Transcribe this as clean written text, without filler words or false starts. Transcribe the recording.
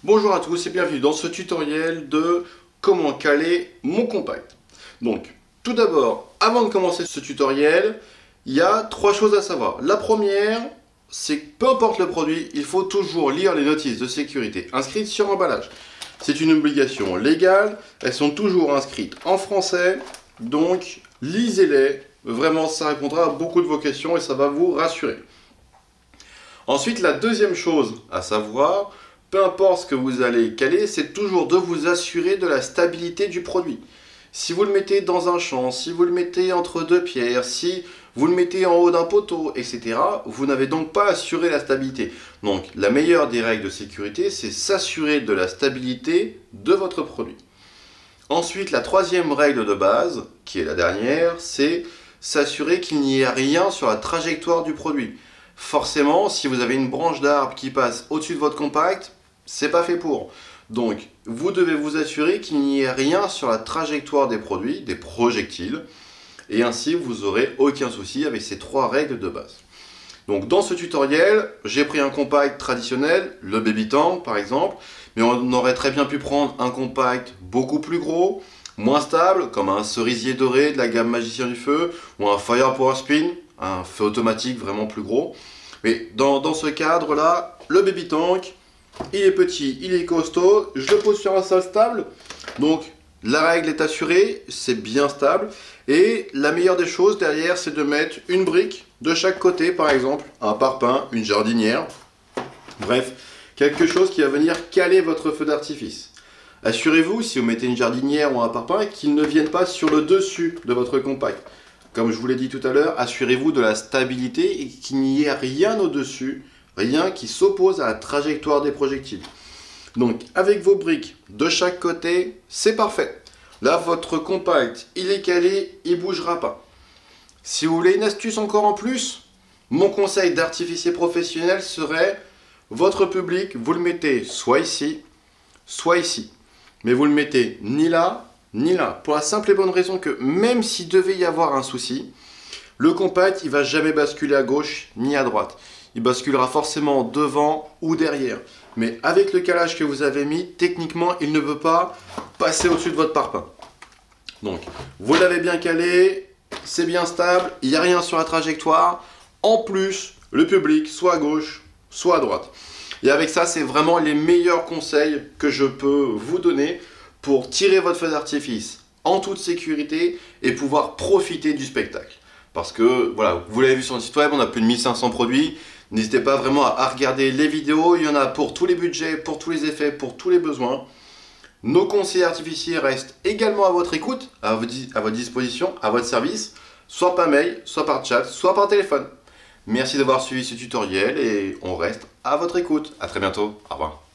Bonjour à tous et bienvenue dans ce tutoriel de comment caler mon compact. Donc, tout d'abord, avant de commencer ce tutoriel, il y a trois choses à savoir. La première, c'est que peu importe le produit, il faut toujours lire les notices de sécurité inscrites sur l'emballage. C'est une obligation légale, elles sont toujours inscrites en français, donc lisez-les. Vraiment, ça répondra à beaucoup de vos questions et ça va vous rassurer. Ensuite, la deuxième chose à savoir, peu importe ce que vous allez caler, c'est toujours de vous assurer de la stabilité du produit. Si vous le mettez dans un champ, si vous le mettez entre deux pierres, si vous le mettez en haut d'un poteau, etc., vous n'avez donc pas assuré la stabilité. Donc la meilleure des règles de sécurité, c'est s'assurer de la stabilité de votre produit. Ensuite, la troisième règle de base, qui est la dernière, c'est s'assurer qu'il n'y ait rien sur la trajectoire du produit. Forcément, si vous avez une branche d'arbre qui passe au-dessus de votre compact, c'est pas fait pour. Donc, vous devez vous assurer qu'il n'y ait rien sur la trajectoire des produits, des projectiles, et ainsi vous n'aurez aucun souci avec ces trois règles de base. Donc, dans ce tutoriel, j'ai pris un compact traditionnel, le Baby Tank par exemple, mais on aurait très bien pu prendre un compact beaucoup plus gros, moins stable, comme un cerisier doré de la gamme Magicien du Feu, ou un Fire Power Spin, un feu automatique vraiment plus gros. Mais dans ce cadre-là, le Baby Tank, il est petit, il est costaud, je le pose sur un sol stable, donc la règle est assurée, c'est bien stable. Et la meilleure des choses derrière, c'est de mettre une brique de chaque côté, par exemple, un parpaing, une jardinière, bref, quelque chose qui va venir caler votre feu d'artifice. Assurez-vous, si vous mettez une jardinière ou un parpaing, qu'ils ne viennent pas sur le dessus de votre compact. Comme je vous l'ai dit tout à l'heure, assurez-vous de la stabilité et qu'il n'y ait rien au-dessus, rien qui s'oppose à la trajectoire des projectiles. Donc, avec vos briques de chaque côté, c'est parfait. Là, votre compact, il est calé, il ne bougera pas. Si vous voulez une astuce encore en plus, mon conseil d'artificier professionnel serait, votre public, vous le mettez soit ici, soit ici. Mais vous le mettez ni là, ni là. Pour la simple et bonne raison que même s'il devait y avoir un souci, le compact, il ne va jamais basculer à gauche ni à droite. Il basculera forcément devant ou derrière. Mais avec le calage que vous avez mis, techniquement, il ne peut pas passer au-dessus de votre parpaing. Donc, vous l'avez bien calé, c'est bien stable, il n'y a rien sur la trajectoire. En plus, le public, soit à gauche, soit à droite. Et avec ça, c'est vraiment les meilleurs conseils que je peux vous donner pour tirer votre feu d'artifice en toute sécurité et pouvoir profiter du spectacle. Parce que, voilà, vous l'avez vu sur le site web, on a plus de 1500 produits. N'hésitez pas vraiment à regarder les vidéos, il y en a pour tous les budgets, pour tous les effets, pour tous les besoins. Nos conseillers artificiels restent également à votre écoute, à votre disposition, à votre service, soit par mail, soit par chat, soit par téléphone. Merci d'avoir suivi ce tutoriel et on reste à votre écoute. À très bientôt, au revoir.